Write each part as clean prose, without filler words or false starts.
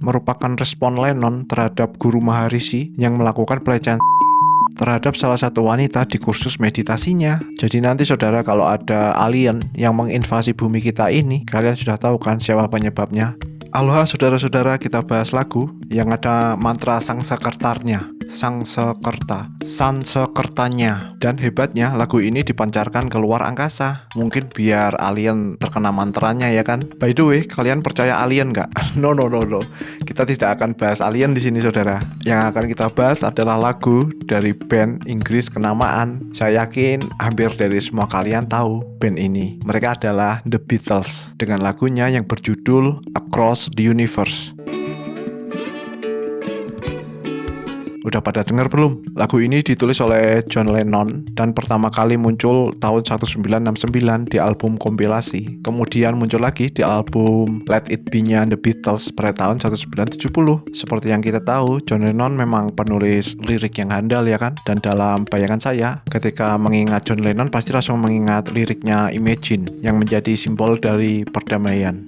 merupakan respon Lennon terhadap guru Maharishi yang melakukan pelecehan terhadap salah satu wanita di kursus meditasinya. Jadi nanti saudara kalau ada alien yang menginvasi bumi kita ini, kalian sudah tahu kan siapa penyebabnya. Aloha saudara-saudara, kita bahas lagu yang ada mantra Sangsekertanya. Sansekertanya. Dan hebatnya lagu ini dipancarkan keluar angkasa. Mungkin biar alien terkena mantranya ya kan. By the way, kalian percaya alien nggak? No. Kita tidak akan bahas alien di sini saudara. Yang akan kita bahas adalah lagu dari band Inggris kenamaan. Saya yakin hampir dari semua kalian tahu band ini. Mereka adalah The Beatles dengan lagunya yang berjudul Across the Universe. Udah pada denger belum? Lagu ini ditulis oleh John Lennon dan pertama kali muncul tahun 1969 di album kompilasi. Kemudian muncul lagi di album Let It Be-nya The Beatles pada tahun 1970. Seperti yang kita tahu, John Lennon memang penulis lirik yang handal ya kan? Dan dalam bayangan saya, ketika mengingat John Lennon pasti langsung mengingat liriknya Imagine yang menjadi simbol dari perdamaian.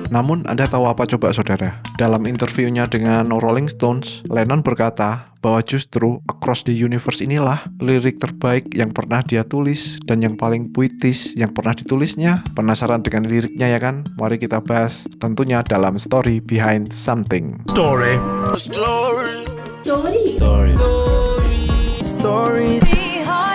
Namun Anda tahu apa coba saudara? Dalam interviewnya dengan Rolling Stones, Lennon berkata bahwa justru Across the Universe inilah lirik terbaik yang pernah dia tulis dan yang paling puitis yang pernah ditulisnya. Penasaran dengan liriknya ya kan? Mari kita bahas tentunya dalam Story Behind Something. Story behind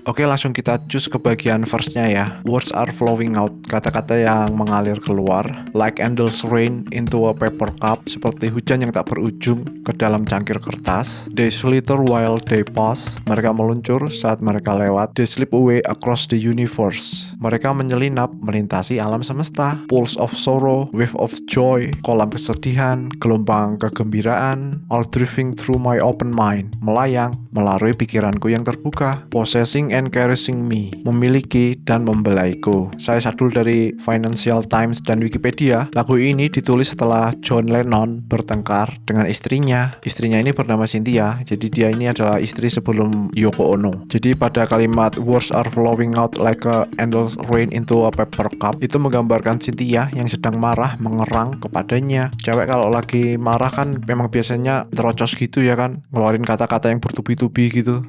Oke, langsung kita cus ke bagian verse-nya ya. Words are flowing out, kata-kata yang mengalir keluar, like endless rain into a paper cup, seperti hujan yang tak berujung ke dalam cangkir kertas. They slither while they pass, mereka meluncur saat mereka lewat. They slip away across the universe, mereka menyelinap melintasi alam semesta. Pulse of sorrow, wave of joy, kolam kesedihan, gelombang kegembiraan, all drifting through my open mind, melayang melalui pikiranku yang terbuka. Possessing and caressing me, memiliki dan membelaiku. Saya sadul dari Financial Times dan Wikipedia. Lagu ini ditulis setelah John Lennon bertengkar dengan istrinya. Istrinya ini bernama Cynthia, jadi dia ini adalah istri sebelum Yoko Ono. Jadi pada kalimat words are flowing out like a endless rain into a paper cup, itu menggambarkan Cynthia yang sedang marah mengerang kepadanya. Cewek kalau lagi marah kan memang biasanya terocos gitu ya kan, ngeluarin kata-kata yang bertubi-tubi gitu.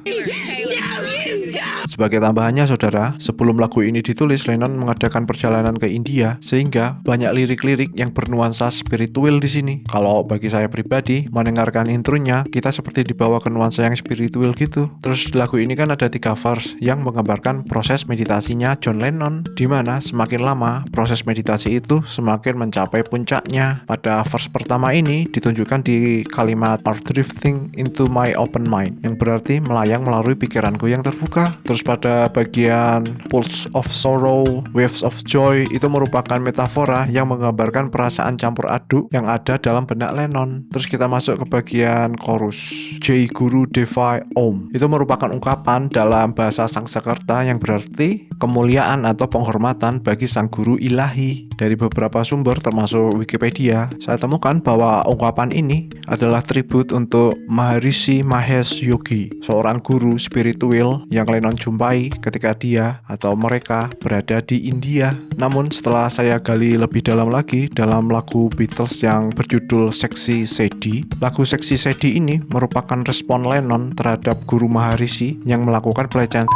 Sebagai tambahannya saudara, sebelum lagu ini ditulis, Lennon mengadakan perjalanan ke India sehingga banyak lirik-lirik yang bernuansa spiritual di sini. Kalau bagi saya pribadi, mendengarkan intronya, kita seperti dibawa ke nuansa yang spiritual gitu. Terus lagu ini kan ada 3 verse yang menggambarkan proses meditasinya John Lennon, di mana semakin lama proses meditasi itu semakin mencapai puncaknya. Pada verse pertama ini ditunjukkan di kalimat are drifting into my open mind, yang berarti melayang melalui pikiranku yang terbuka. Terus pada bagian pulse of sorrow, waves of joy, itu merupakan metafora yang menggambarkan perasaan campur aduk yang ada dalam benak Lennon. Terus kita masuk ke bagian chorus, Jai Guru Deva Om. Itu merupakan ungkapan dalam bahasa Sangsekerta yang berarti kemuliaan atau penghormatan bagi sang guru ilahi. Dari beberapa sumber termasuk Wikipedia, saya temukan bahwa ungkapan ini adalah tribut untuk Maharishi Mahesh Yogi, seorang guru spiritual yang Lennon jumpai ketika dia atau mereka berada di India. Namun setelah saya gali lebih dalam lagi dalam lagu Beatles yang berjudul Sexy Sadie, lagu Sexy Sadie ini merupakan respon Lennon terhadap guru Maharishi yang melakukan pelecehan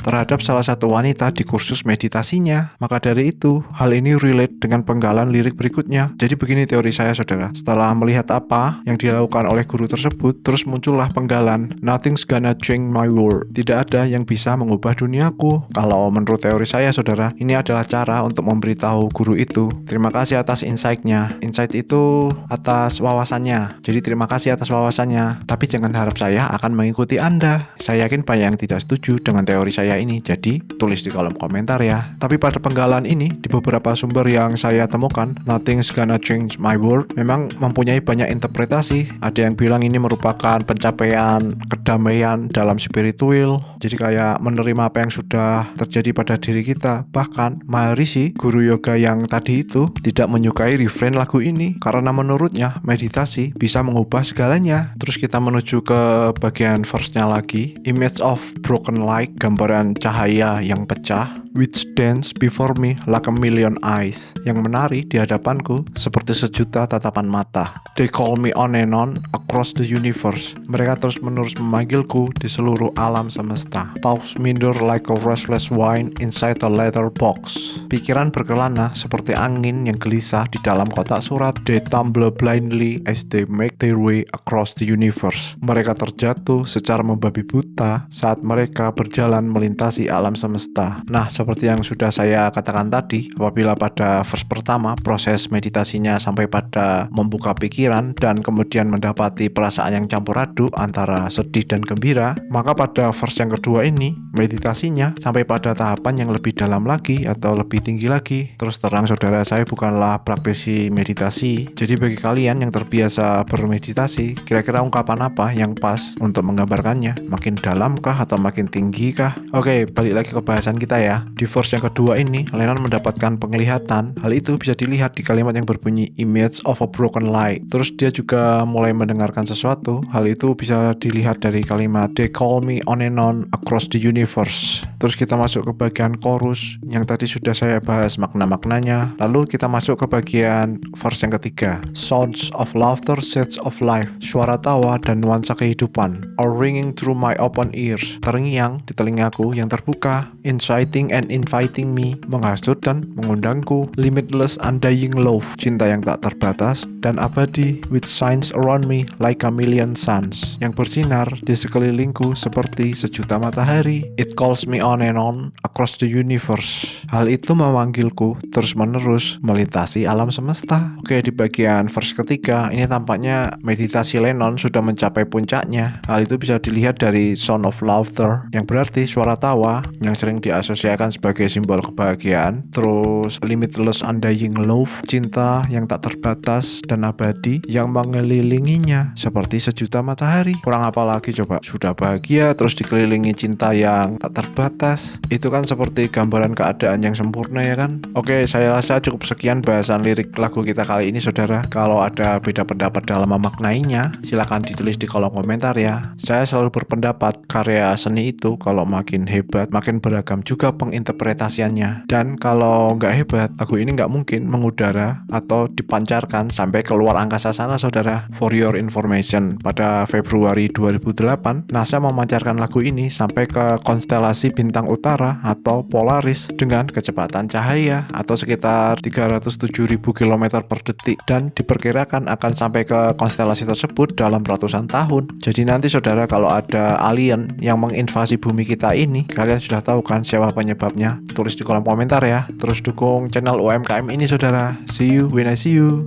terhadap salah satu wanita di kursus meditasinya. Maka dari itu, hal ini relate dengan penggalan lirik berikutnya. Jadi begini teori saya saudara, setelah melihat apa yang dilakukan oleh guru tersebut, terus muncullah penggalan nothing's gonna change my world, tidak ada yang bisa mengubah duniaku. Kalau menurut teori saya saudara, ini adalah cara untuk memberitahu guru itu terima kasih atas insight-nya. Insight itu atas wawasannya, jadi terima kasih atas wawasannya, tapi jangan harap saya akan mengikuti Anda. Saya yakin banyak yang tidak setuju dengan teori saya percaya ini, jadi tulis di kolom komentar ya. Tapi pada penggalan ini, di beberapa sumber yang saya temukan, Nothing's Gonna Change My World memang mempunyai banyak interpretasi. Ada yang bilang ini merupakan pencapaian kedamaian dalam spiritual, jadi kayak menerima apa yang sudah terjadi pada diri kita. Bahkan Maharishi, guru yoga yang tadi itu, tidak menyukai refrain lagu ini karena menurutnya meditasi bisa mengubah segalanya. Terus kita menuju ke bagian verse-nya lagi. Image of broken light, gambaran cahaya yang pecah, which dance before me like a million eyes, yang menari di hadapanku seperti sejuta tatapan mata. They call me on and on across the universe. Mereka terus-menerus memanggilku di seluruh alam semesta. Thoughts minder like a restless wine inside a leather box. Pikiran berkelana seperti angin yang gelisah di dalam kotak surat. They tumble blindly as they make their way across the universe. Mereka terjatuh secara membabi buta saat mereka berjalan melintasi alam semesta. Nah, seperti yang sudah saya katakan tadi, apabila pada verse pertama proses meditasinya sampai pada membuka pikiran dan kemudian mendapati perasaan yang campur aduk antara sedih dan gembira, maka pada verse yang kedua ini meditasinya sampai pada tahapan yang lebih dalam lagi atau lebih tinggi lagi. Terus terang saudara, saya bukanlah praktisi meditasi, jadi bagi kalian yang terbiasa bermeditasi, kira-kira ungkapan apa yang pas untuk menggambarkannya? Makin dalamkah atau makin tinggi kah? Oke, balik lagi ke bahasan kita ya. Di verse yang kedua ini, Lennon mendapatkan penglihatan. Hal itu bisa dilihat di kalimat yang berbunyi image of a broken light. Terus dia juga mulai mendengarkan sesuatu. Hal itu bisa dilihat dari kalimat they call me on and on across the universe. Terus kita masuk ke bagian chorus yang tadi sudah saya bahas makna-maknanya. Lalu kita masuk ke bagian verse yang ketiga. Sounds of laughter, shades of life. Suara tawa dan nuansa kehidupan are ringing through my open ears. Terngiang di telingaku yang terbuka. Inciting and inviting me. Menghasut dan mengundangku. Limitless undying love. Cinta yang tak terbatas dan abadi. Which shines around me like a million suns. Yang bersinar di sekelilingku seperti sejuta matahari. It calls me on and on across the universe. Hal itu memanggilku terus-menerus melintasi alam semesta. Oke, di bagian verse ketiga ini tampaknya meditasi Lennon sudah mencapai puncaknya. Hal itu bisa dilihat dari sound of laughter, yang berarti suara tawa yang sering diasosiasikan sebagai simbol kebahagiaan. Terus limitless undying love, cinta yang tak terbatas dan abadi yang mengelilinginya seperti sejuta matahari. Kurang apa lagi coba? Sudah bahagia terus dikelilingi cinta yang tak terbatas. Itu kan seperti gambaran keadaan yang sempurna ya kan? Oke, saya rasa cukup sekian bahasan lirik lagu kita kali ini saudara. Kalau ada beda pendapat dalam memaknainya, silakan ditulis di kolom komentar ya. Saya selalu berpendapat karya seni itu kalau makin hebat, makin beragam juga penginterpretasiannya. Dan kalau nggak hebat, lagu ini nggak mungkin mengudara atau dipancarkan sampai keluar angkasa sana saudara. For your information, pada Februari 2008, NASA memancarkan lagu ini sampai ke konstelasi bintang utara atau Polaris dengan kecepatan cahaya atau sekitar 307.000 km per detik dan diperkirakan akan sampai ke konstelasi tersebut dalam ratusan tahun. Jadi nanti saudara kalau ada alien yang menginvasi bumi kita ini, kalian sudah tahu kan siapa penyebabnya? Tulis di kolom komentar ya. Terus dukung channel UMKM ini saudara. See you when I see you.